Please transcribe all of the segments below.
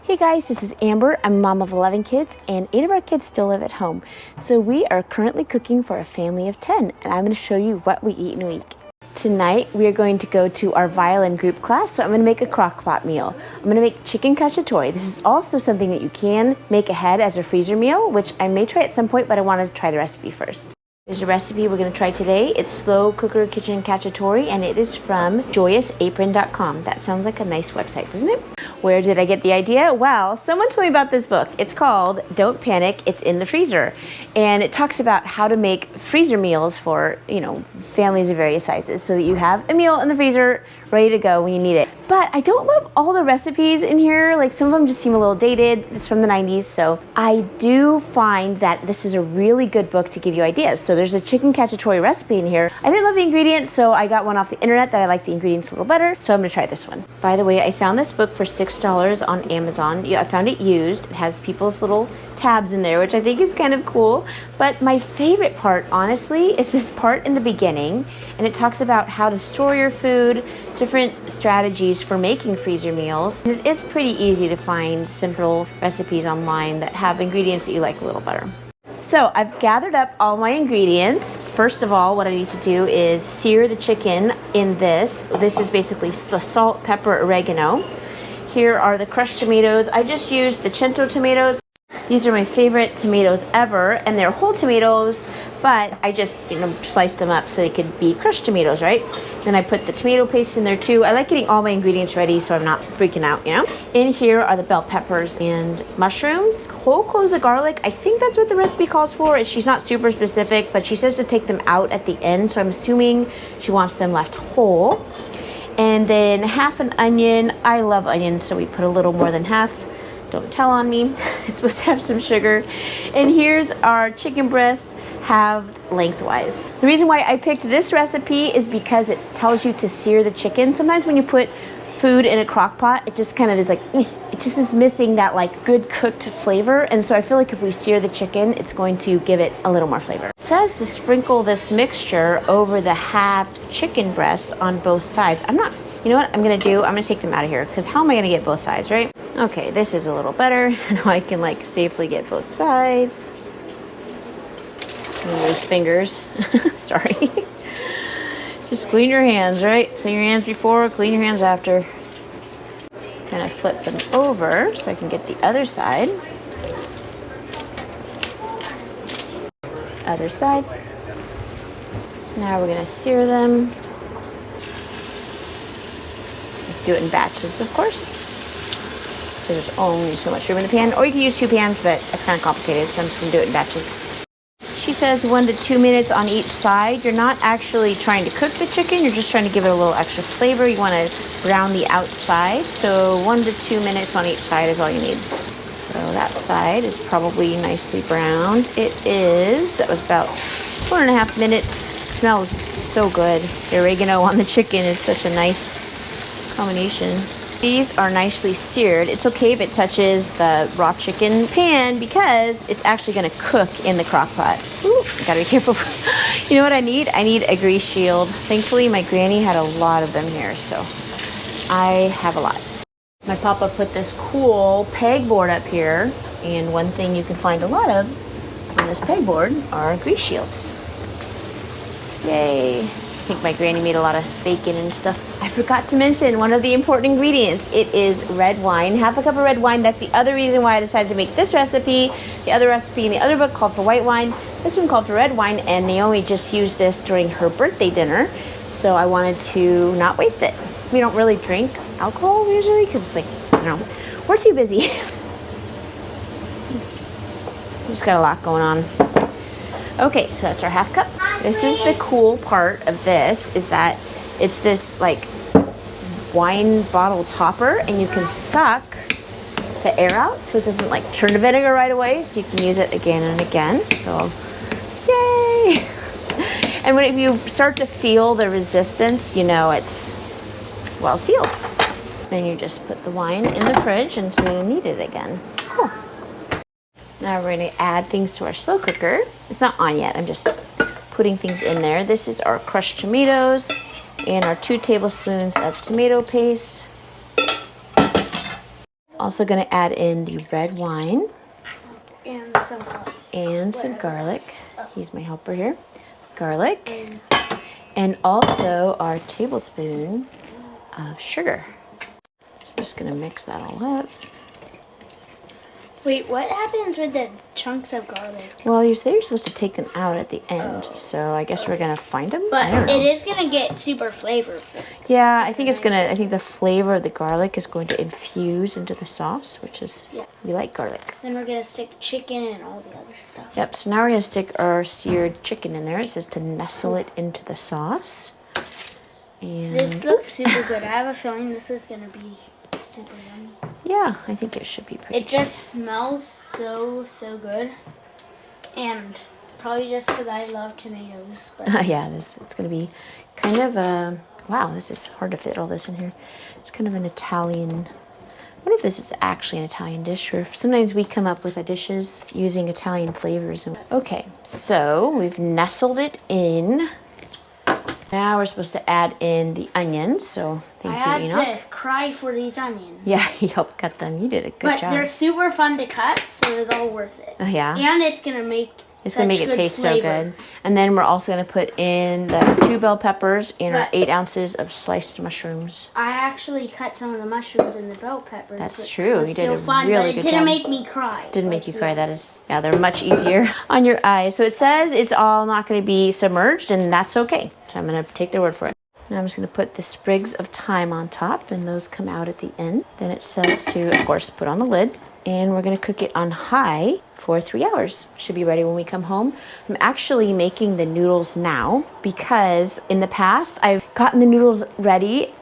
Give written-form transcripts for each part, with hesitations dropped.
Hey guys, this is Amber. I'm a mom of 11 kids and 8 of our kids still live at home. So we are currently cooking for a family of 10 and I'm going to show you what we eat in a week. Tonight we are going to go to our violin group class, so I'm going to make a crock pot meal. I'm going to make chicken cacciatore. This is also something that you can make ahead as a freezer meal, which I may try at some point, but I want to try the recipe first. Here's a recipe we're going to try today. It's slow cooker kitchen cacciatore and it is from joyousapron.com. That sounds like a nice website, doesn't it? Where did I get the idea? Well, someone told me about this book. It's called Don't Panic, It's in the Freezer. And it talks about how to make freezer meals for, families of various sizes so that you have a meal in the freezer ready to go when you need it. But I don't love all the recipes in here. Like some of them just seem a little dated. It's from the 90s. So I do find that this is a really good book to give you ideas. So there's a chicken cacciatore recipe in here. I didn't love the ingredients, so I got one off the internet that I like the ingredients a little better. So I'm gonna try this one. By the way, I found this book for $6 on Amazon. I found it used. It has people's little tabs in there, which I think is kind of cool. But my favorite part, honestly, is this part in the beginning. And it talks about how to store your food, different strategies for making freezer meals. And it is pretty easy to find simple recipes online that have ingredients that you like a little better. So I've gathered up all my ingredients. First of all, what I need to do is sear the chicken in this. This is basically the salt, pepper, oregano. Here are the crushed tomatoes. I just used the Cento tomatoes. These are my favorite tomatoes ever, and they're whole tomatoes, but I just, sliced them up so they could be crushed tomatoes, right? Then I put the tomato paste in there too. I like getting all my ingredients ready so I'm not freaking out, In here are the bell peppers and mushrooms, whole cloves of garlic. I think that's what the recipe calls for. She's not super specific, but she says to take them out at the end, so I'm assuming she wants them left whole. And then half an onion. I love onions, so we put a little more than half. Don't tell on me. It's supposed to have some sugar. And here's our chicken breast halved lengthwise. The reason why I picked this recipe is because it tells you to sear the chicken. Sometimes when you put food in a crock pot, it just kind of is like, it just is missing that good cooked flavor. And so I feel like if we sear the chicken, it's going to give it a little more flavor. It says to sprinkle this mixture over the halved chicken breasts on both sides. You know what I'm gonna do? I'm gonna take them out of here because how am I gonna get both sides, right? Okay, this is a little better. Now I can safely get both sides. Those fingers, sorry. Just clean your hands, right? Clean your hands before, clean your hands after. Kind of flip them over so I can get the other side. Other side. Now we're gonna sear them. Do it in batches, of course. There's only so much room in the pan, or you can use 2 pans, but it's kind of complicated, so I'm just gonna do it in batches. She says 1 to 2 minutes on each side. You're not actually trying to cook the chicken, you're just trying to give it a little extra flavor. You wanna brown the outside, so 1 to 2 minutes on each side is all you need. So that side is probably nicely browned. That was about 4.5 minutes. Smells so good. The oregano on the chicken is such a nice combination. These are nicely seared. It's okay if it touches the raw chicken pan because it's actually going to cook in the crock pot. Ooh, gotta be careful. You know what I need? I need a grease shield. Thankfully, my granny had a lot of them here, so I have a lot. My papa put this cool pegboard up here, and one thing you can find a lot of on this pegboard are grease shields. Yay. I think my granny made a lot of bacon and stuff. I forgot to mention one of the important ingredients. It is red wine, half a cup of red wine. That's the other reason why I decided to make this recipe. The other recipe in the other book called for white wine. This one called for red wine, and Naomi just used this during her birthday dinner. So I wanted to not waste it. We don't really drink alcohol usually because it's we're too busy. Just got a lot going on. Okay, so that's our half cup. This is the cool part of this, is that it's this wine bottle topper, and you can suck the air out so it doesn't turn to vinegar right away, so you can use it again and again. So, yay! And if you start to feel the resistance, it's well sealed. Then you just put the wine in the fridge until you need it again. Cool. Now we're going to add things to our slow cooker. It's not on yet. I'm just putting things in there. This is our crushed tomatoes and our 2 tablespoons of tomato paste. Also going to add in the red wine. And some garlic. And some garlic. He's my helper here. Garlic. And also our tablespoon of sugar. Just going to mix that all up. Wait, what happens with the chunks of garlic? Well, you said you're supposed to take them out at the end, so I guess we're gonna find them. But it is gonna get super flavorful. Yeah, I think it's gonna. I think the flavor of the garlic is going to infuse into the sauce, which is we like garlic. Then we're gonna stick chicken and all the other stuff. Yep. So now we're gonna stick our seared chicken in there. It says to nestle it into the sauce. And this looks super good. I have a feeling this is gonna be super yummy. Yeah, I think it should be pretty. It just smells so good, and probably just because I love tomatoes. But yeah, it's going to be kind of a wow. This is hard to fit all this in here. It's kind of an Italian. I wonder if this is actually an Italian dish, or if sometimes we come up with dishes using Italian flavors. Okay, so we've nestled it in. Now we're supposed to add in the onions, so thank you, Enoch. I had to cry for these onions. Yeah, he helped cut them. You did a good job. But they're super fun to cut, so it's all worth it. Oh, yeah? And it's going to make it taste so good. And then we're also going to put in the 2 bell peppers and our 8 ounces of sliced mushrooms. I actually cut some of the mushrooms and the bell peppers. That's true. You did a fun, really good job. It didn't make me cry. Didn't make you cry. That is, yeah, they're much easier on your eyes. So it says it's all not going to be submerged, and that's okay. So I'm going to take their word for it. Now I'm just going to put the sprigs of thyme on top, and those come out at the end. Then it says to, of course, put on the lid. And we're going to cook it on high for 3 hours. Should be ready when we come home. I'm actually making the noodles now because in the past I've gotten the noodles ready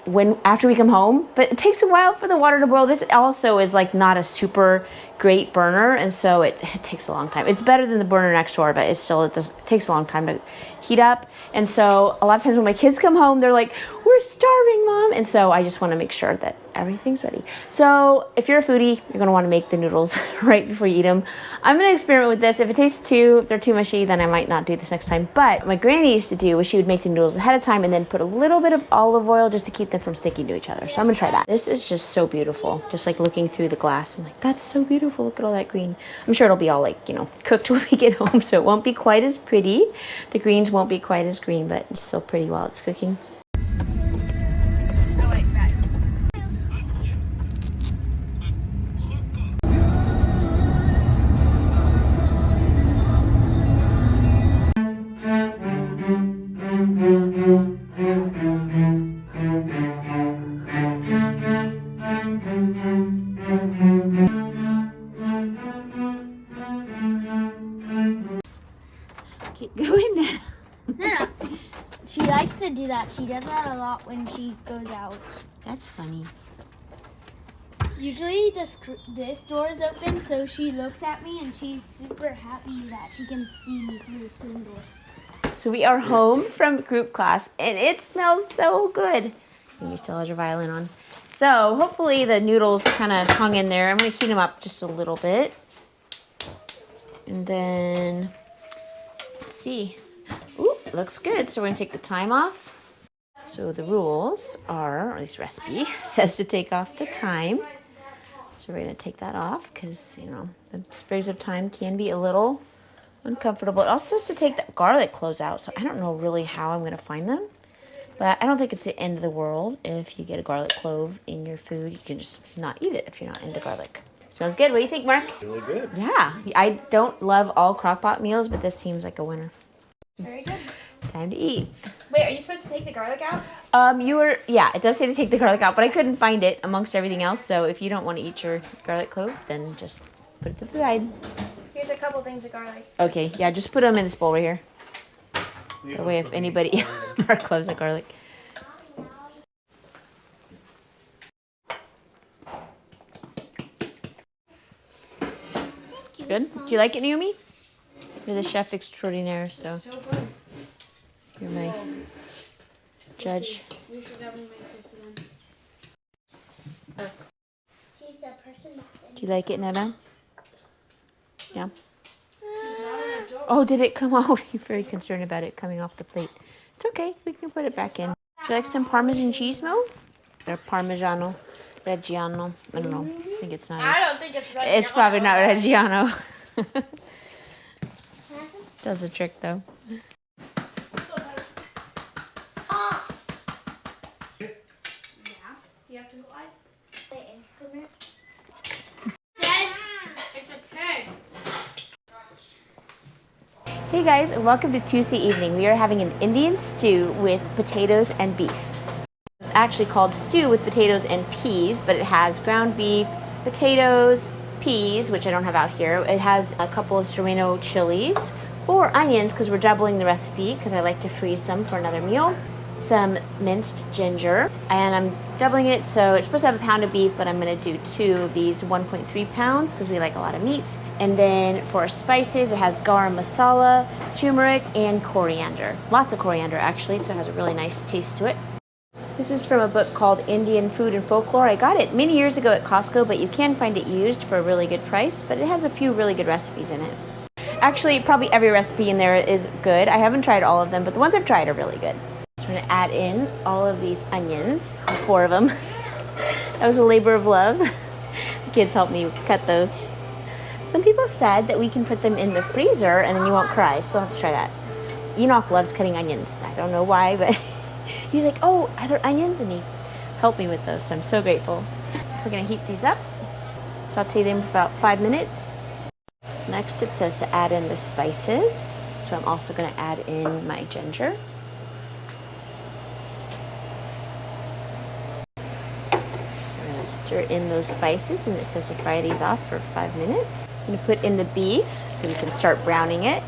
after we come home, but it takes a while for the water to boil. This also is like not a super great burner, and so it takes a long time. It's better than the burner next door, but it takes a long time to heat up. And so a lot of times when my kids come home, they're like, "We're starving, Mom." And so I just want to make sure that everything's ready. So if you're a foodie, you're going to want to make the noodles right before you eat them. I'm going to experiment with this. If they're too mushy, then I might not do this next time. But my granny used to do was she would make the noodles ahead of time and then put a little bit of olive oil just to keep them from sticking to each other. So I'm going to try that. This is just so beautiful. Just like looking through the glass. I'm like, that's so beautiful. Look at all that green. I'm sure it'll be all like, cooked when we get home. So it won't be quite as pretty. The greens won't be quite as green, but it's still pretty while it's cooking. Keep going then. No. She likes to do that. She does that a lot when she goes out. That's funny. Usually this door is open, so she looks at me and she's super happy that she can see me through the screen door. So we are home from group class, and it smells so good. And you still have your violin on. So hopefully the noodles kind of hung in there. I'm going to heat them up just a little bit. And then, let's see. Ooh, looks good. So we're going to take the thyme off. So the rules are, or at least recipe, says to take off the thyme. So we're going to take that off because, the sprigs of thyme can be a little uncomfortable. It also says to take the garlic cloves out. So I don't know really how I'm going to find them. But I don't think it's the end of the world if you get a garlic clove in your food. You can just not eat it if you're not into garlic. Smells good. What do you think, Mark? Really good. Yeah. I don't love all crock-pot meals, but this seems like a winner. Very good. Time to eat. Wait, are you supposed to take the garlic out? It does say to take the garlic out, but I couldn't find it amongst everything else. So if you don't want to eat your garlic clove, then just put it to the side. Here's a couple things of garlic. Okay, yeah, just put them in this bowl right here. That way if anybody, Mark cloves of garlic. It's good? Do you like it, Naomi? You're the chef extraordinaire, so you're my judge. Do you like it, Nana? Yeah. Oh, did it come out? You're very concerned about it coming off the plate. It's okay. We can put it back in. Would you like some Parmesan cheese, Mo? Or Parmigiano Reggiano? I don't know. think it's not. I don't think it's Reggiano. It's probably not Reggiano. Does the trick though. You have to go eyes. It's a pig. Hey guys, and welcome to Tuesday evening. We are having an Indian stew with potatoes and beef. It's actually called stew with potatoes and peas, but it has ground beef, potatoes, peas, which I don't have out here. It has a couple of serrano chilies, 4 onions, because we're doubling the recipe, because I like to freeze some for another meal, some minced ginger, and I'm doubling it, so it's supposed to have a pound of beef, but I'm going to do 2 of these 1.3 pounds, because we like a lot of meat. And then for spices, it has garam masala, turmeric, and coriander. Lots of coriander, actually, so it has a really nice taste to it. This is from a book called Indian Food and Folklore. I got it many years ago at Costco, but you can find it used for a really good price, but it has a few really good recipes in it. Actually, probably every recipe in there is good. I haven't tried all of them, but the ones I've tried are really good. So I'm going to add in all of these onions, 4 of them. That was a labor of love. The kids helped me cut those. Some people said that we can put them in the freezer and then you won't cry, so I'll have to try that. Enoch loves cutting onions. I don't know why, but he's like, oh, are there onions? And he helped me with those, so I'm so grateful. We're going to heat these up. Saute them for about 5 minutes. Next, it says to add in the spices. So I'm also going to add in my ginger. So I'm going to stir in those spices, and it says to fry these off for 5 minutes. I'm going to put in the beef so we can start browning it.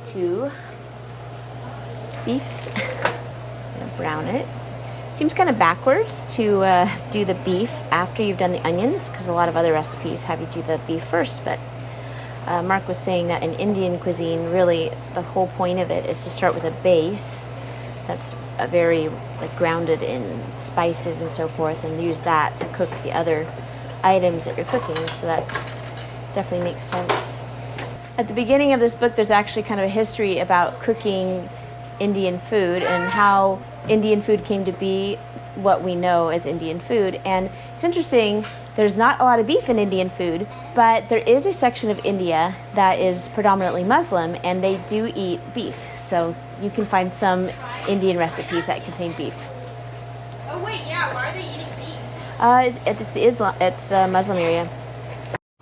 2 beefs. Brown it. Seems kind of backwards to do the beef after you've done the onions, because a lot of other recipes have you do the beef first, but Mark was saying that in Indian cuisine, really the whole point of it is to start with a base that's very grounded in spices and so forth, and use that to cook the other items that you're cooking, so that definitely makes sense. At the beginning of this book, there's actually kind of a history about cooking Indian food and how Indian food came to be what we know as Indian food. And it's interesting, there's not a lot of beef in Indian food, but there is a section of India that is predominantly Muslim, and they do eat beef. So you can find some Indian recipes that contain beef. Oh wait, yeah, why are they eating beef? It's the Muslim area.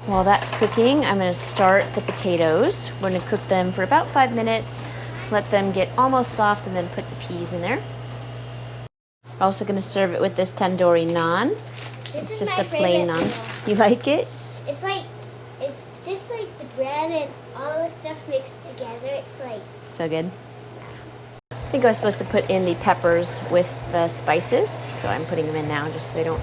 While that's cooking, I'm going to start the potatoes. We're going to cook them for about 5 minutes. Let them get almost soft, and then put the peas in there. Also going to serve it with this tandoori naan. It's just a plain naan. You like it? It's just like the bread and all the stuff mixed together. It's like So good. I think I was supposed to put in the peppers with the spices, so I'm putting them in now just so they don't.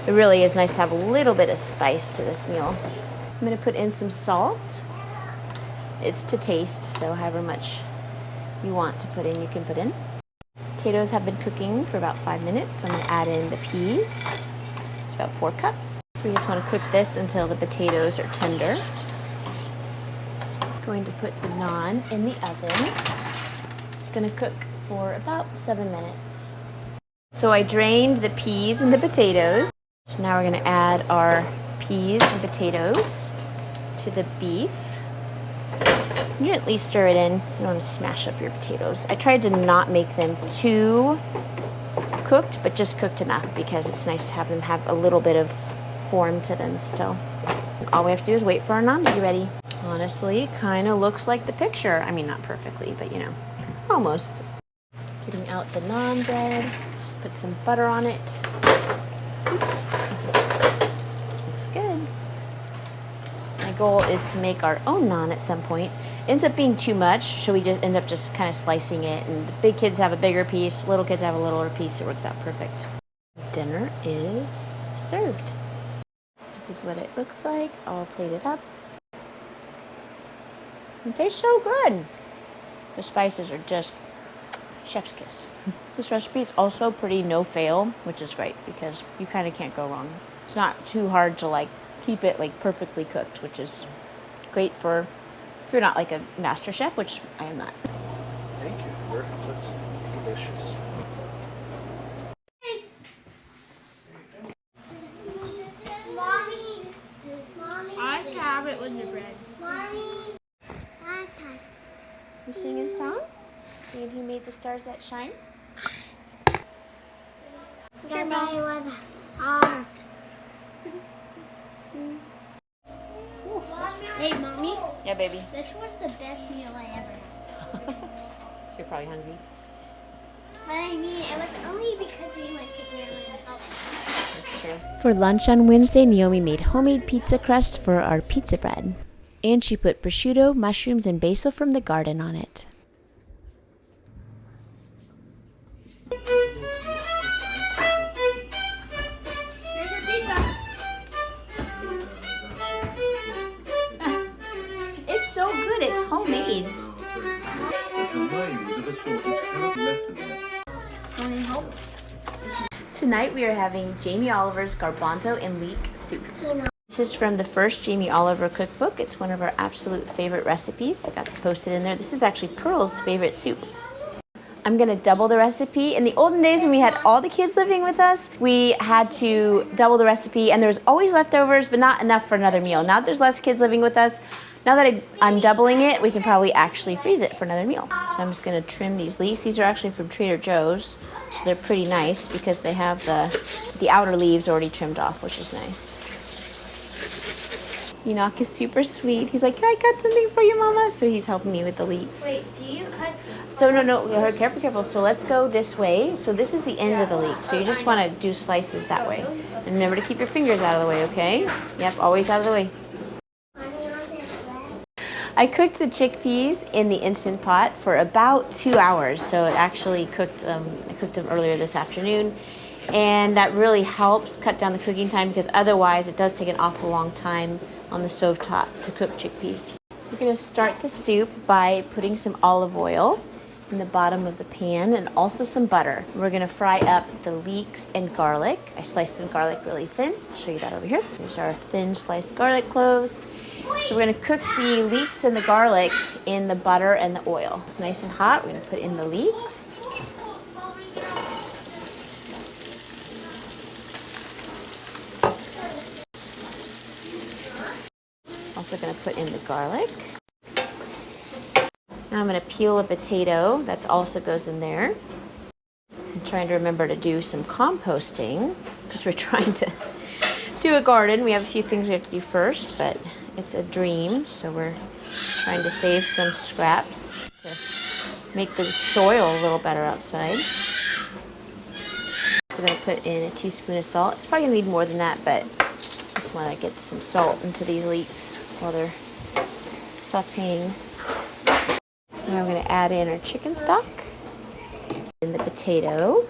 It really is nice to have a little bit of spice to this meal. I'm going to put in some salt. It's to taste, so however much you want to put in, you can put in. Potatoes have been cooking for about 5 minutes, so I'm going to add in the peas. It's about 4 cups. So we just want to cook this until the potatoes are tender. Going to put the naan in the oven. It's going to cook for about 7 minutes. So I drained the peas and the potatoes. So now we're going to add our peas and potatoes to the beef. Gently stir it in. You don't want to smash up your potatoes. I tried to not make them too cooked, but just cooked enough, because it's nice to have them have a little bit of form to them still. All we have to do is wait for our naan to be ready. Honestly, kind of looks like the picture. I mean, not perfectly, but you know, almost. Getting out the naan bread. Just put some butter on it. Oops. Looks good. My goal is to make our own naan at some point. Ends up being too much, so we just end up just kind of slicing it, and the big kids have a bigger piece, little kids have a littler piece. It works out perfect. Dinner is served. This is what it looks like, all plated up. It tastes so good. The spices are just chef's kiss. This recipe is also pretty no-fail, which is great because you kind of can't go wrong. It's not too hard to keep it perfectly cooked, which is great for if you're not like a master chef, which I am not. Thank you. It looks delicious. Mommy, I can have it with the bread. Mommy. You singing a song? Singing Who Made the Stars That Shine? Here, Mom. Was hard. Hey, Mommy. Yeah, baby. This was the best meal I ever had. You're probably hungry. But I mean, it was only because we went to Grandma's house. That's true. For lunch on Wednesday, Naomi made homemade pizza crust for our pizza bread. And she put prosciutto, mushrooms, and basil from the garden on it. Here's your pizza. It's so good. It's homemade. Want help? Tonight we are having Jamie Oliver's garbanzo and leek soup. This is from the first Jamie Oliver cookbook. It's one of our absolute favorite recipes. I got it posted in there. This is actually Pearl's favorite soup. I'm gonna double the recipe. In the olden days when we had all the kids living with us, we had to double the recipe and there was always leftovers, but not enough for another meal. Now that there's less kids living with us, now that I'm doubling it, we can probably actually freeze it for another meal. So I'm just gonna trim these leeks. These are actually from Trader Joe's, so they're pretty nice because they have the outer leaves already trimmed off, which is nice. Enoch is super sweet. He's like, can I cut something for you, Mama? So he's helping me with the leeks. Wait, do you cut this? So no, careful, careful. So let's go this way. So this is the end of the leek. So you just want to do slices that way. And remember to keep your fingers out of the way, okay? Yep, always out of the way. I cooked the chickpeas in the Instant Pot for about 2 hours. So it actually cooked, I cooked them earlier this afternoon. And that really helps cut down the cooking time because otherwise it does take an awful long time on the stovetop to cook chickpeas. We're going to start the soup by putting some olive oil in the bottom of the pan and also some butter. We're going to fry up the leeks and garlic. I sliced some garlic really thin. I'll show you that over here. Here's our thin sliced garlic cloves. So we're going to cook the leeks and the garlic in the butter and the oil. It's nice and hot. We're going to put in the leeks. Also going to put in the garlic. Now I'm going to peel a potato. That also goes in there. I'm trying to remember to do some composting because we're trying to do a garden. We have a few things we have to do first, but it's a dream. So we're trying to save some scraps to make the soil a little better outside. So I'm going to put in a teaspoon of salt. It's probably going to need more than that, but just want to get some salt into these leeks while they're sauteing. Now I'm going to add in our chicken stock and the potato.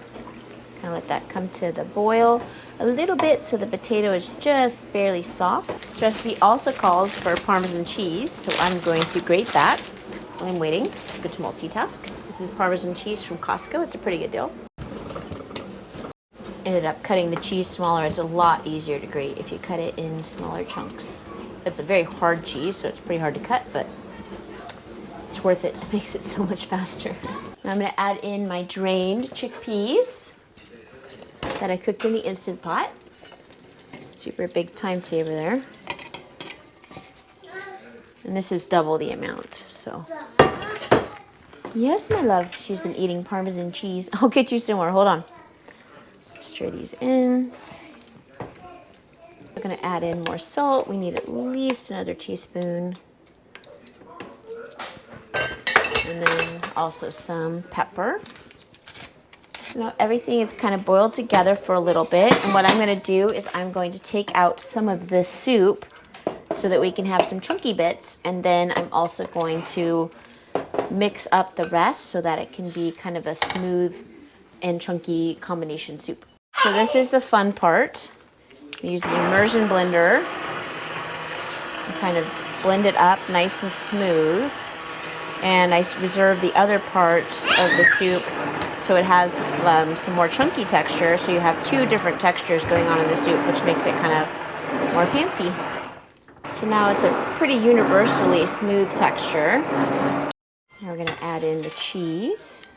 Kind of let that come to the boil a little bit so the potato is just barely soft. This recipe also calls for Parmesan cheese, so I'm going to grate that while I'm waiting. It's good to multitask. This is Parmesan cheese from Costco. It's a pretty good deal. Ended up cutting the cheese smaller. It's a lot easier to grate if you cut it in smaller chunks. It's a very hard cheese, so it's pretty hard to cut, but it's worth it. It makes it so much faster. Now I'm going to add in my drained chickpeas that I cooked in the Instant Pot. Super big time saver there. And this is double the amount, so. Yes, my love. She's been eating Parmesan cheese. I'll get you some more. Hold on. Stir these in. We're going to add in more salt. We need at least another teaspoon. And then also some pepper. Now everything is kind of boiled together for a little bit. And what I'm going to do is I'm going to take out some of the soup so that we can have some chunky bits. And then I'm also going to mix up the rest so that it can be kind of a smooth and chunky combination soup. So this is the fun part. We use the immersion blender and kind of blend it up nice and smooth. And I reserve the other part of the soup so it has some more chunky texture. So you have two different textures going on in the soup, which makes it kind of more fancy. So now it's a pretty universally smooth texture. Now we're going to add in the cheese.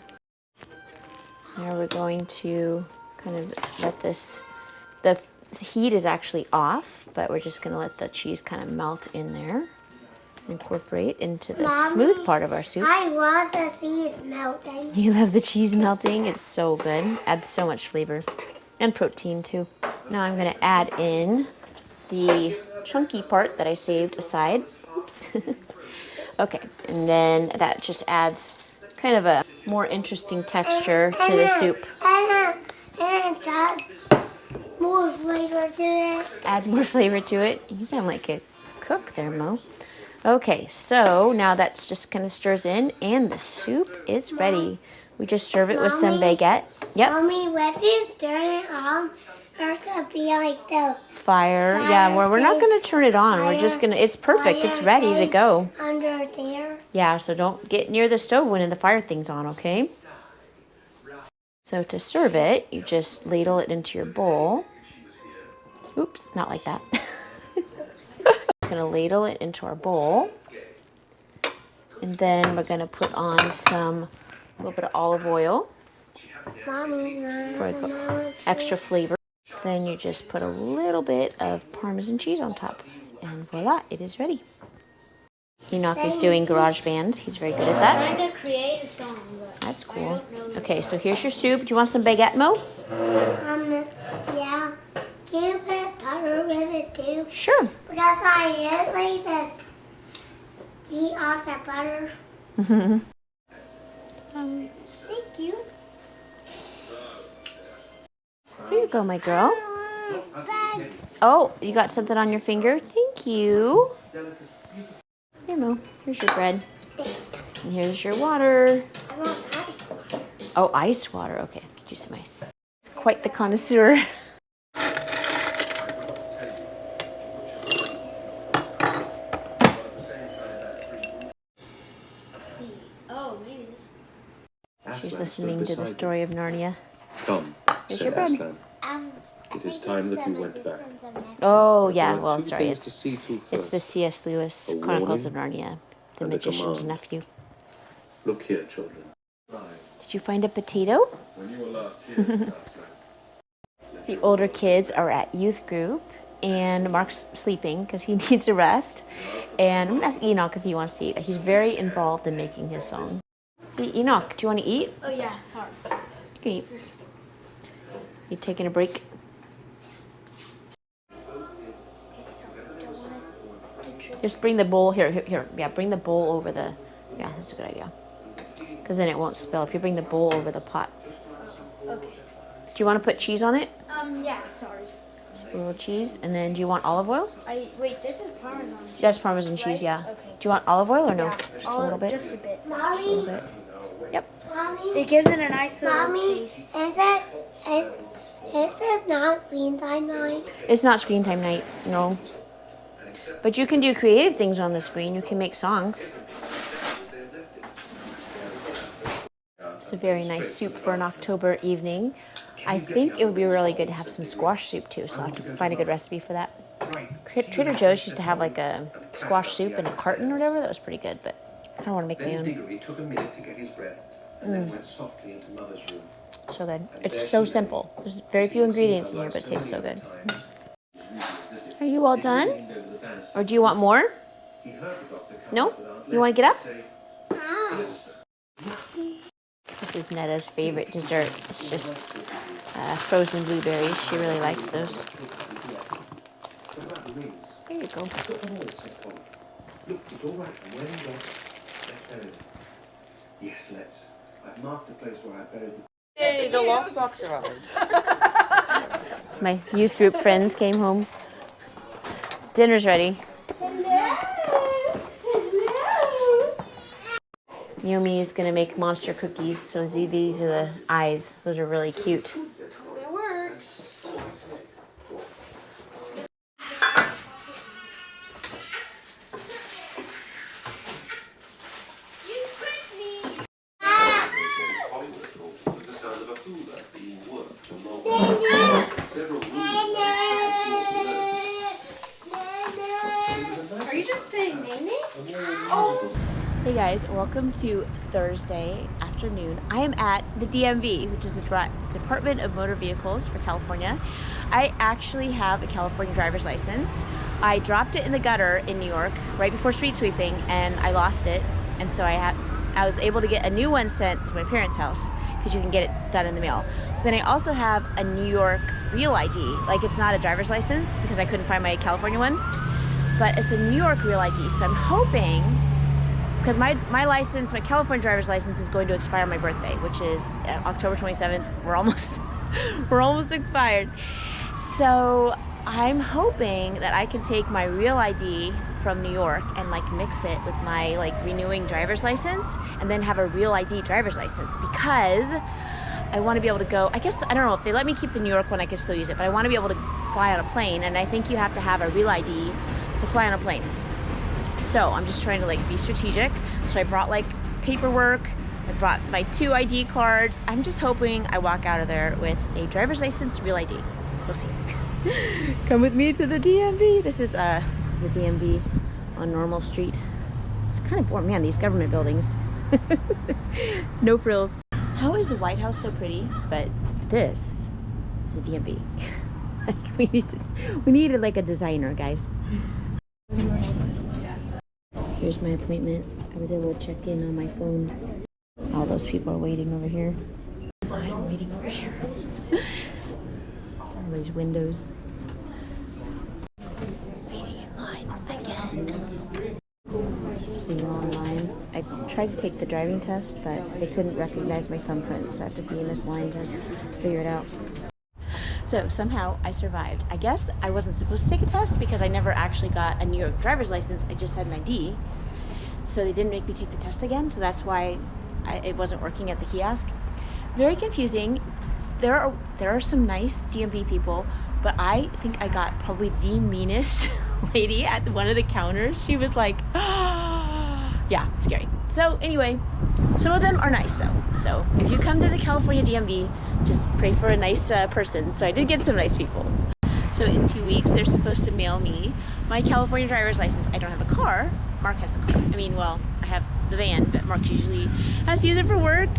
Now we're going to kind of let the heat is actually off, but we're just gonna let the cheese kind of melt in there. Incorporate into the smooth part of our soup. I love the cheese melting. You love the cheese melting? It's so good. Adds so much flavor and protein too. Now I'm gonna add in the chunky part that I saved aside. Oops. Okay, and then that just adds kind of a more interesting texture to the soup. And it does more flavor to it. Adds more flavor to it. You sound like a cook there, Mo. Okay, so now that's just kind of stirs in, and the soup is ready. We just serve it with some baguette. Yep. Mommy, when you turn it on, there's gonna be like the Fire. Yeah, we're not thing. gonna turn it on. We're just gonna. It's perfect. It's ready to thing go. under there. Yeah. So don't get near the stove when the fire thing's on. Okay. So to serve it, you just ladle it into your bowl. Oops, not like that. Gonna ladle it into our bowl, and then we're gonna put on a little bit of olive oil Mommy, for extra flavor. Then you just put a little bit of Parmesan cheese on top, and voila, it is ready. Enoch is doing GarageBand. He's very good at that. I'm trying to create a song, but That's I cool. don't know the Okay, so here's your soup. Do you want some baguette, Mo? Yeah. Can you put butter with it too? Sure. Because I usually just eat off the butter. Thank you. Here you go, my girl. Bag. Oh, you got something on your finger? Thank you. Here, Mo. Here's your bread. And here's your water. I want ice water. Oh, ice water. Okay, get you some ice. It's quite the connoisseur. see. Oh, maybe this. She's listening to the story of Narnia. Come, Here's said your bread. Aslan. It is time that you went back. Oh, yeah. There are Well, two sorry. things to see to It's the first. C.S. Lewis A Chronicles of warning Narnia, the and a magician's command. nephew. Look here, children. Did you find a potato? The older kids are at youth group, and Mark's sleeping because he needs a rest. And I'm gonna ask Enoch if he wants to eat. He's very involved in making his song. Hey, Enoch, do you want to eat? Oh yeah, sorry. You can eat. You taking a break? Okay, so I don't want to trip. Just bring the bowl here. Yeah, bring the bowl over the. Yeah, that's a good idea. Because then it won't spill if you bring the bowl over the pot. Okay. Do you want to put cheese on it? Yeah, sorry. A little cheese, and then do you want olive oil? Wait, this is Parmesan cheese. Yes, Parmesan cheese. Right? Yeah. Okay. Do you want olive oil or no? Yeah, Just a little bit. Just a bit. Just a little bit. Yep. Mommy, It gives it a nice little Mommy, taste. is this not green time night? It's not screen time night, no. But you can do creative things on the screen. You can make songs. It's a very nice soup for an October evening. I think it would be really good to have some squash soup too, so I'll have to find a good recipe for that. Trader Joe's used to have like a squash soup in a carton or whatever. That was pretty good, but I kind of want to make my Then own. Diggory took a minute to get his breath and then went softly into Mother's room. So good. It's so simple. There's very few ingredients in here, but it tastes so good. Are you all done? Or do you want more? No? You want to get up? This is Netta's favorite dessert. It's just frozen blueberries. She really likes those. There you go. Look, it's all right. I'm wearing that. Let's bury it. Yes, let's. I've marked the place where I buried the... Hey, the lockbox arrived. My youth group friends came home. Dinner's ready. Yomi is gonna make monster cookies. So these are the eyes. Those are really cute. It works. Are you just saying nene? Hey guys, welcome to Thursday after afternoon. I am at the DMV, which is the Department of Motor Vehicles for California. I actually have a California driver's license. I dropped it in the gutter in New York right before street sweeping, and I lost it. And so I was able to get a new one sent to my parents' house because you can get it done in the mail. Then I also have a New York Real ID. Like, it's not a driver's license because I couldn't find my California one, but it's a New York Real ID. So I'm hoping, because my license, my California driver's license is going to expire on my birthday, which is October 27th. We're almost expired. So I'm hoping that I can take my Real ID from New York and like mix it with my like renewing driver's license and then have a Real ID driver's license, because I want to be able to go, I guess, I don't know if they let me keep the New York one, I can still use it, but I want to be able to fly on a plane, and I think you have to have a Real ID to fly on a plane. So I'm just trying to like be strategic. So I brought like paperwork, I brought my 2 ID cards. I'm just hoping I walk out of there with a driver's license, Real ID. We'll see. Come with me to the DMV. This is the DMV on Normal Street. It's kind of boring, man, these government buildings. No frills. How is the White House so pretty? But this is the DMV. Like, we needed like a designer, guys. Here's my appointment. I was able to check in on my phone. All those people are waiting over here. I'm waiting over here. All these windows. Waiting in line again. Seeing online. I tried to take the driving test, but they couldn't recognize my thumbprint, so I have to be in this line to figure it out. So somehow I survived. I guess I wasn't supposed to take a test because I never actually got a New York driver's license. I just had an ID. So they didn't make me take the test again. So that's why it wasn't working at the kiosk. Very confusing. There are some nice DMV people, but I think I got probably the meanest lady at one of the counters. She was like, yeah, scary. So anyway, some of them are nice though. So if you come to the California DMV, just pray for a nice person. So I did get some nice people. So in 2 weeks, they're supposed to mail me my California driver's license. I don't have a car. Mark has a car. I mean, well, I have the van, but Mark usually has to use it for work.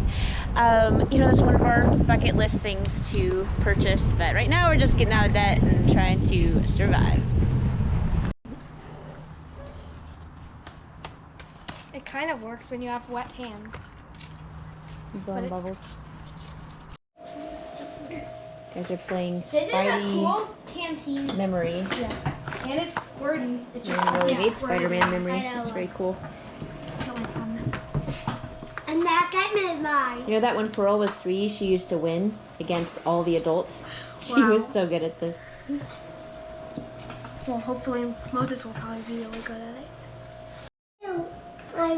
You know, that's one of our bucket list things to purchase. But right now, we're just getting out of debt and trying to survive. It kind of works when you have wet hands. Blowing bubbles. Guys are playing Isn't that Spidey cool? Canteen. Memory. Yeah. And it's squirty. It just I really hate squirty. Spider-Man Memory. I know. It's very cool. It's really fun. And that guy made mine. You know that when Pearl was 3, she used to win against all the adults? She Wow. was so good at this. Well, hopefully Moses will probably be really good at it. I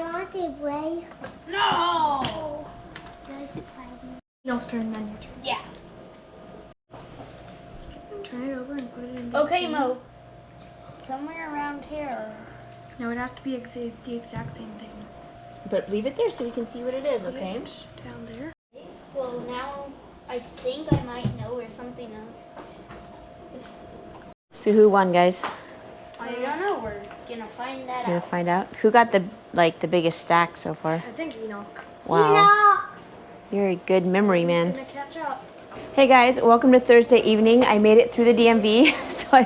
want to play. No! There's Spider-Man. No, turn then your turn. Yeah. Turn it over and put it in. Okay, Mo. Somewhere around here. No, it has to be the exact same thing. But leave it there so we can see what it is, okay? Down there. Well, now I think I might know where something else. So who won, guys? I don't know. We're gonna find that Gonna out. find out. Who got the biggest stack so far? I think Enoch. Wow. You're a good memory man. Gonna catch up. Hey guys, welcome to Thursday evening. I made it through the DMV, so I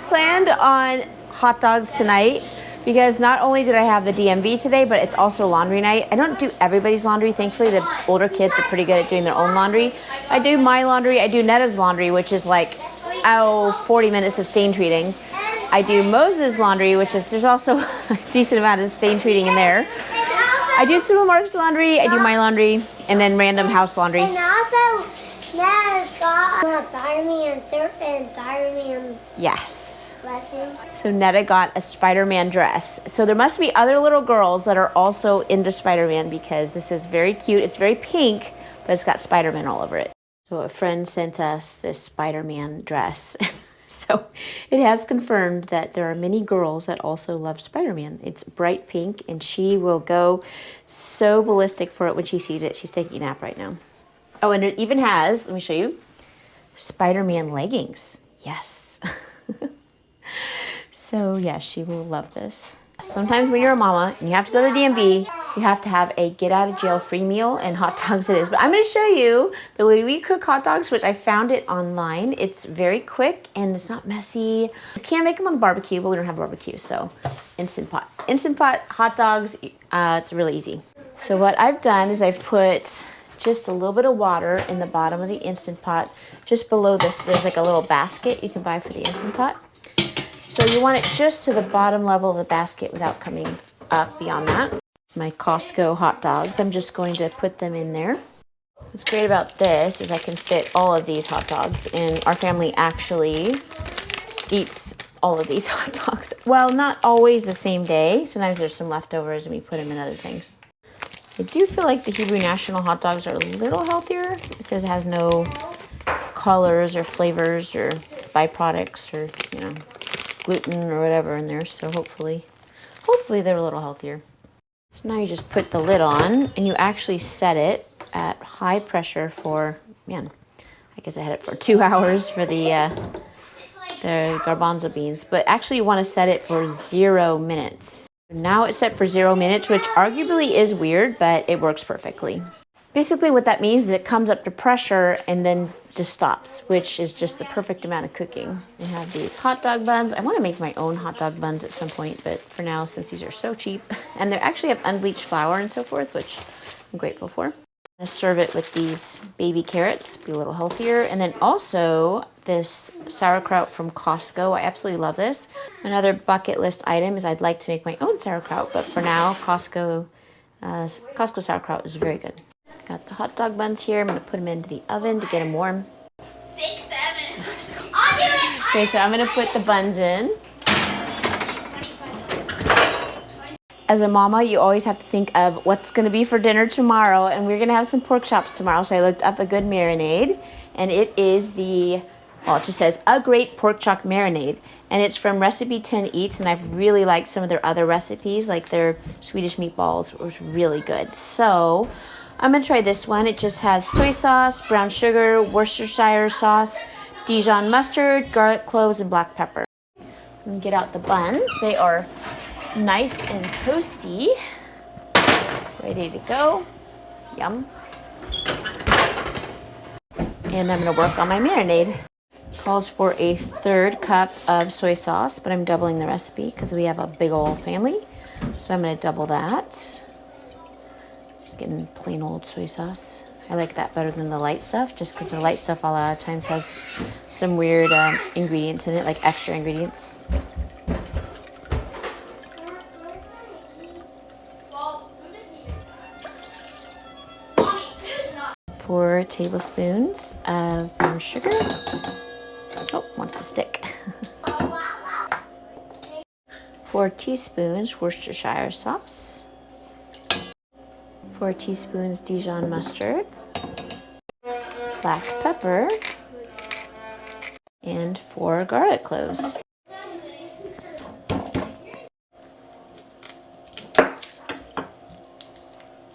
planned on hot dogs tonight because not only did I have the DMV today, but it's also laundry night. I don't do everybody's laundry. Thankfully, the older kids are pretty good at doing their own laundry. I do my laundry. I do Netta's laundry, which is like, 40 minutes of stain treating. I do Moses' laundry, which is, there's also a decent amount of stain treating in there. I do some of Mark's laundry, I do my laundry, and then random house laundry. And also, Ned got Spider-Man shirt and Spider-Man Yes. sweater. So Netta got a Spider-Man dress. So there must be other little girls that are also into Spider-Man because this is very cute. It's very pink, but it's got Spider-Man all over it. So a friend sent us this Spider-Man dress. So it has confirmed that there are many girls that also love Spider-Man. It's bright pink, and she will go so ballistic for it when she sees it. She's taking a nap right now. Oh, and it even has, let me show you, Spider-Man leggings. Yes. So yeah, she will love this. Sometimes when you're a mama and you have to go to the DMV, you have to have a get out of jail free meal, and hot dogs it is. But I'm going to show you the way we cook hot dogs, which I found it online. It's very quick and it's not messy. You can make them on the barbecue, but we don't have a barbecue, so Instant Pot. Instant Pot hot dogs, it's really easy. So what I've done is I've put just a little bit of water in the bottom of the Instant Pot. Just below this, there's like a little basket you can buy for the Instant Pot. So you want it just to the bottom level of the basket without coming up beyond that. My Costco hot dogs, I'm just going to put them in there. What's great about this is I can fit all of these hot dogs, and our family actually eats all of these hot dogs. Well, not always the same day. Sometimes there's some leftovers and we put them in other things. I do feel like the Hebrew National hot dogs are a little healthier. It says it has no colors or flavors or byproducts or, you know, gluten or whatever in there. So hopefully they're a little healthier. So now you just put the lid on and you actually set it at high pressure for, man, I guess I had it for 2 hours for the garbanzo beans, but actually you want to set it for 0 minutes. Now it's set for 0 minutes, which arguably is weird, but it works perfectly. Basically what that means is it comes up to pressure and then just stops, which is just the perfect amount of cooking. We have these hot dog buns. I want to make my own hot dog buns at some point, but for now, since these are so cheap, and they actually have unbleached flour and so forth, which I'm grateful for. I'm gonna serve it with these baby carrots, be a little healthier, and then also this sauerkraut from Costco. I absolutely love this. Another bucket list item is I'd like to make my own sauerkraut, but for now, Costco sauerkraut is very good. Got the hot dog buns here. I'm gonna put them into the oven to get them warm. 6, 7. I'll do it. Okay, so I'm gonna put the buns in. As a mama, you always have to think of what's gonna be for dinner tomorrow, and we're gonna have some pork chops tomorrow, so I looked up a good marinade, and it is it just says a great pork chop marinade, and it's from Recipe 10 Eats, and I've really liked some of their other recipes, like their Swedish meatballs was really good. So I'm gonna try this one. It just has soy sauce, brown sugar, Worcestershire sauce, Dijon mustard, garlic cloves, and black pepper. I'm gonna get out the buns. They are nice and toasty, ready to go. Yum. And I'm gonna work on my marinade. Calls for a 1/3 cup of soy sauce, but I'm doubling the recipe because we have a big old family. So I'm gonna double that. Just getting plain old soy sauce. I like that better than the light stuff, just because the light stuff a lot of times has some weird ingredients in it, like extra ingredients. 4 tablespoons of brown sugar. Oh, wants to stick. 4 teaspoons Worcestershire sauce. 4 teaspoons Dijon mustard. Black pepper. And 4 garlic cloves.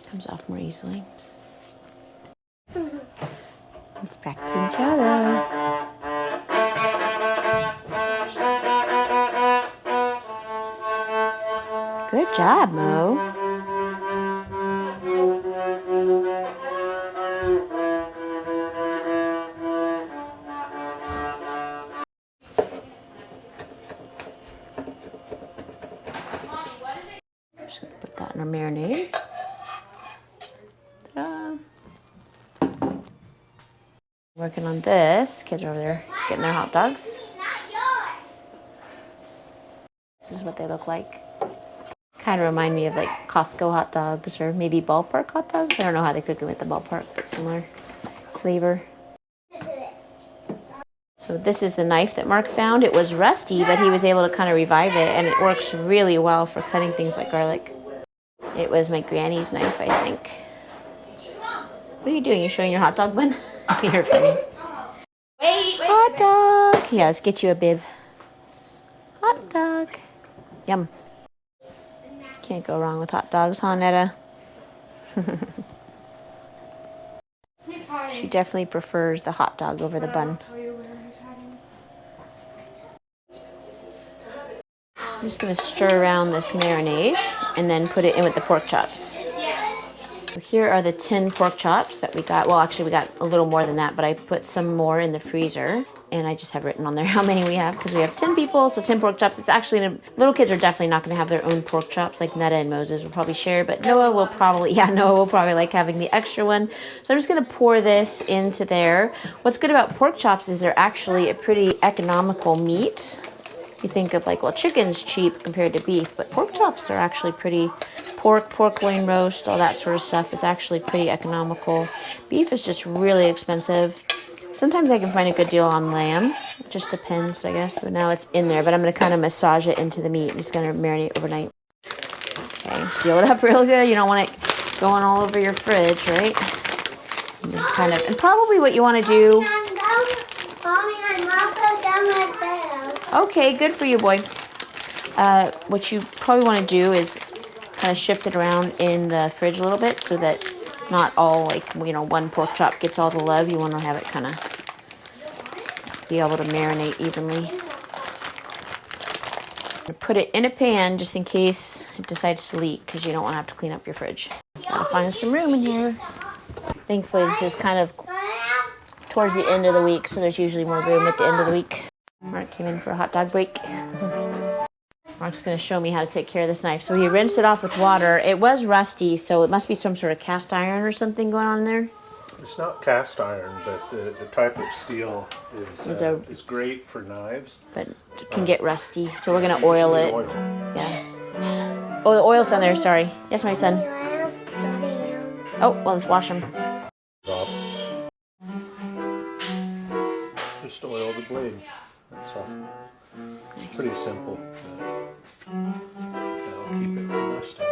Comes off more easily. Let's practice each other. Good job, Mo. Just gonna put that in our marinade. Ta-da. Working on this. Kids are over there getting their hot dogs. This is what they look like. Kind of remind me of like Costco hot dogs or maybe ballpark hot dogs. I don't know how they cook them at the ballpark, but similar flavor. So this is the knife that Mark found. It was rusty, but he was able to kind of revive it, and it works really well for cutting things like garlic. It was my granny's knife, I think. What are you doing? You showing your hot dog bun? You're funny. Wait. Hot dog. Yeah, let's get you a bib. Hot dog. Yum. Can't go wrong with hot dogs, huh, Netta? She definitely prefers the hot dog over the bun. I'm just going to stir around this marinade and then put it in with the pork chops. Here are the 10 pork chops that we got. Well, actually we got a little more than that, but I put some more in the freezer. And I just have written on there how many we have because we have 10 people, so 10 pork chops. It's actually, little kids are definitely not going to have their own pork chops like Netta and Moses will probably share, but Noah will probably like having the extra one. So I'm just going to pour this into there. What's good about pork chops is they're actually a pretty economical meat. You think of like, well, chicken's cheap compared to beef, but pork chops are actually pretty, pork loin roast, all that sort of stuff is actually pretty economical. Beef is just really expensive. Sometimes I can find a good deal on lamb. It just depends, I guess. So now it's in there, but I'm going to kind of massage it into the meat. I'm just going to marinate overnight. Okay, seal it up real good. You don't want it going all over your fridge, right? And probably what you want to do... Mommy, I'm also done myself. Okay, good for you, boy. What you probably want to do is kind of shift it around in the fridge a little bit so that not all, like, you know, one pork chop gets all the love. You want to have it kind of be able to marinate evenly. Put it in a pan just in case it decides to leak because you don't want to have to clean up your fridge. Gotta find some room in here. Thankfully, this is kind of towards the end of the week, so there's usually more room at the end of the week. Mark came in for a hot dog break. Mark's going to show me how to take care of this knife. So he rinsed it off with water. It was rusty, so it must be some sort of cast iron or something going on there. It's not cast iron, but the type of steel is great for knives. But it can get rusty, so we're going to oil it. Oil. Yeah. Oh, the oil's down there, sorry. Yes, my son. Oh, well, let's wash them. Just oil the blade. That's all. Nice. Pretty simple. That'll keep it from rusting.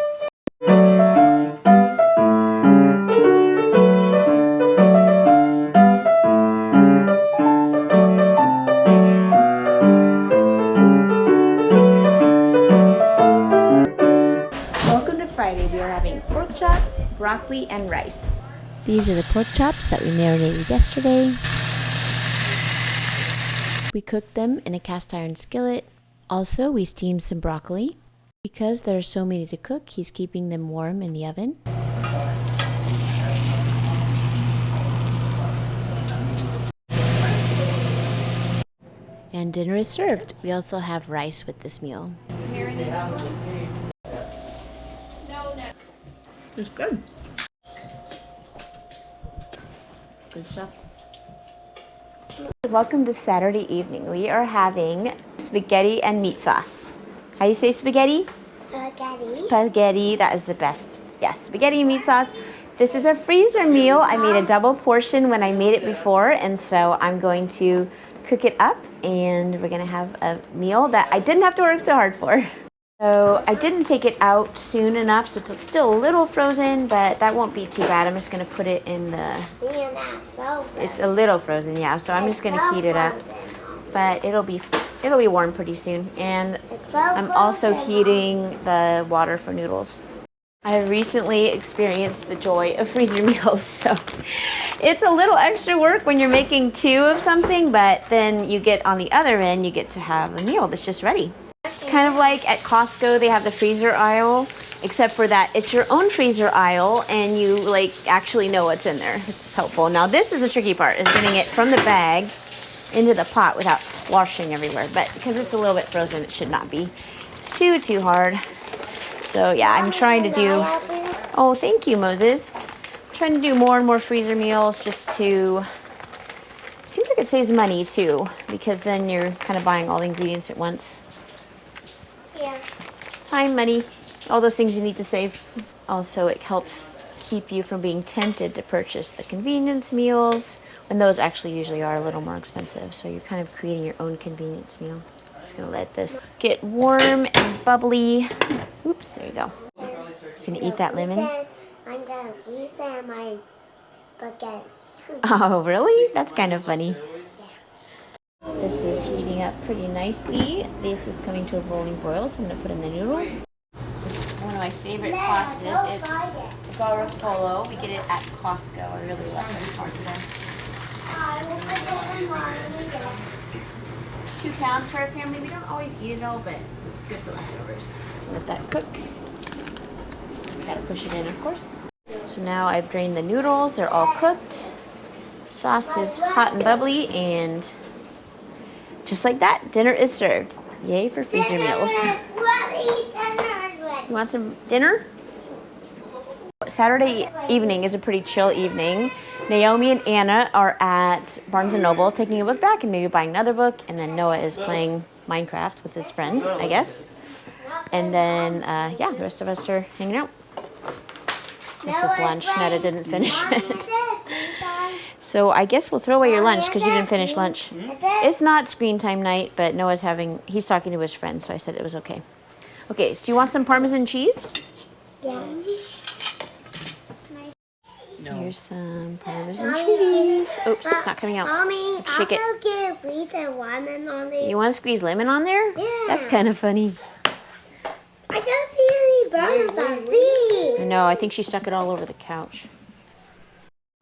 Welcome to Friday. We are having pork chops, broccoli, and rice. These are the pork chops that we marinated yesterday. We cooked them in a cast iron skillet. Also, we steamed some broccoli. Because there are so many to cook, he's keeping them warm in the oven. And dinner is served. We also have rice with this meal. It's good. Good stuff. Welcome to Saturday evening. We are having spaghetti and meat sauce. How do you say spaghetti? Spaghetti. Spaghetti, that is the best. Yes, spaghetti and meat sauce. This is a freezer meal. I made a double portion when I made it before, and so I'm going to cook it up, and we're gonna have a meal that I didn't have to work so hard for. So I didn't take it out soon enough, so it's still a little frozen, but that won't be too bad. I'm just gonna put it in the... Man, that's so good. It's a little frozen, yeah, so I'm just gonna heat it up. But it'll be warm pretty soon. And I'm also heating the water for noodles. I have recently experienced the joy of freezer meals, so it's a little extra work when you're making 2 of something, but then you get on the other end, you get to have a meal that's just ready. It's kind of like at Costco, they have the freezer aisle, except for that it's your own freezer aisle and you like actually know what's in there. It's helpful. Now this is the tricky part, is getting it from the bag into the pot without splashing everywhere. But because it's a little bit frozen, it should not be too hard. So yeah, I'm trying to do, oh, thank you, Moses. I'm trying to do more and more freezer meals just to, seems like it saves money too, because then you're kind of buying all the ingredients at once. Yeah. Time, money, all those things you need to save. Also, it helps keep you from being tempted to purchase the convenience meals, when those actually usually are a little more expensive. So you're kind of creating your own convenience meal. Just gonna let this get warm and bubbly. Oops, there you go. Gonna eat that lemon. I'm gonna refill my spaghetti. Oh, really? That's kind of funny. This is heating up pretty nicely. This is coming to a rolling boil, so I'm gonna put in the noodles. One of my favorite pastas, it's the garofolo. We get it at Costco. I really love this pasta. 2 pounds for our family. We don't always eat it all, but it's good for leftovers. So let that cook. We gotta push it in, of course. So now I've drained the noodles. They're all cooked. Sauce is hot and bubbly, and just like that, dinner is served. Yay for freezer meals. You want some dinner? Saturday evening is a pretty chill evening. Naomi and Anna are at Barnes & Noble taking a book back and maybe buying another book. And then Noah is playing Minecraft with his friend, I guess. And then, yeah, the rest of us are hanging out. This was lunch. Netta didn't finish it. So I guess we'll throw away your lunch because you didn't finish lunch. It's not screen time night, but Noah's he's talking to his friend, so I said it was okay. Okay, so do you want some Parmesan cheese? Yeah. Here's some Parmesan cheese. Oops, it's not coming out. Mommy, Shake it. I'll get lemon on it. You want to squeeze lemon on there? Yeah. That's kind of funny. I don't see any burns on these. No, I think she stuck it all over the couch.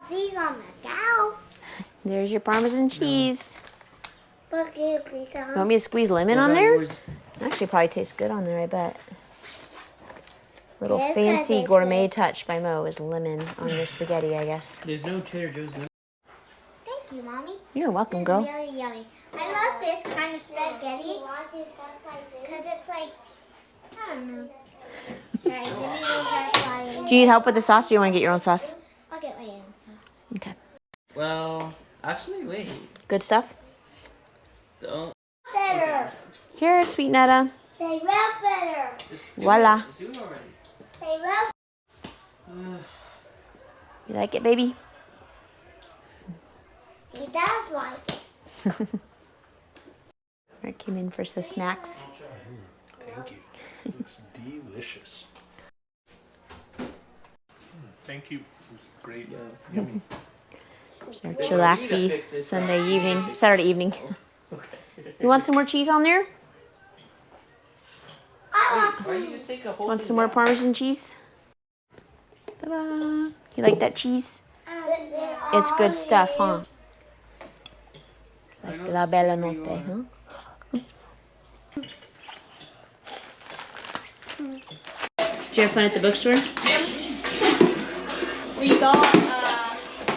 These on the couch. There's your Parmesan cheese. But can you please You want me to squeeze lemon on there? Actually, probably tastes good on there, I bet. Little Yes, fancy I did. gourmet touch by Mo is lemon on your spaghetti, I guess. There's no Trader Joe's lemon. Thank you, Mommy. You're welcome, This girl. is really yummy. I love this kind of spaghetti because it's like, I don't know. Alright, give me those flying. Do you need help with the sauce, or do you want to get your own sauce? I'll get my own sauce. Okay. Well, actually, wait. Good stuff? Don't. Better. Here, sweet Netta. They will better. Just do Voila. it. Just do it already. They will. You like it, baby? He does like it. I came in for some snacks. Thank you. It's delicious. Thank you. It's great. Yummy. It's our chillaxy Saturday evening. You want some more cheese on there? Why you just take a whole Want thing some more down? Parmesan cheese? Ta-da! You like that cheese? It's good stuff, huh? It's like la bella notte, huh? Did you have fun at the bookstore? We got,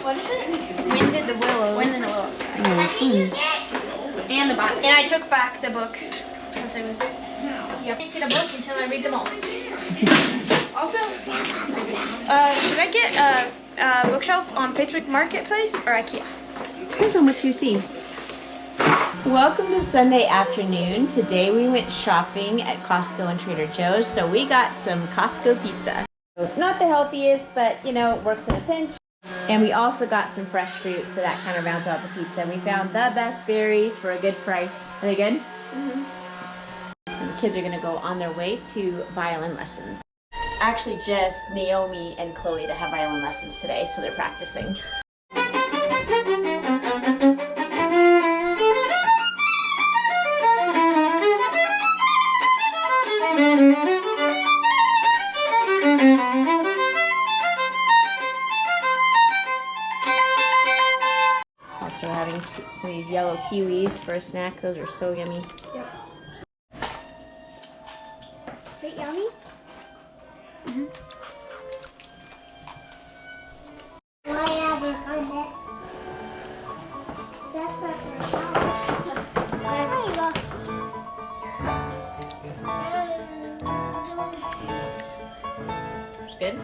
what is it? Wind in the Willows. Wind in the Willows. Oh, fun. And I took back the book because it was. You can't get a book until I read them all. Also, should I get a bookshelf on Facebook Marketplace or IKEA? Depends on what you see. Welcome to Sunday afternoon. Today we went shopping at Costco and Trader Joe's, so we got some Costco pizza. Not the healthiest, but you know, it works in a pinch. And we also got some fresh fruit, so that kind of rounds out the pizza. We found the best berries for a good price. Are they good? Mm-hmm. And the kids are gonna go on their way to violin lessons. It's actually just Naomi and Chloe that have violin lessons today, so they're practicing. Also having some of these yellow kiwis for a snack. Those are so yummy. Yep. Is it yummy? Mm-hmm. Why have you done that? That's not there you go. It's good.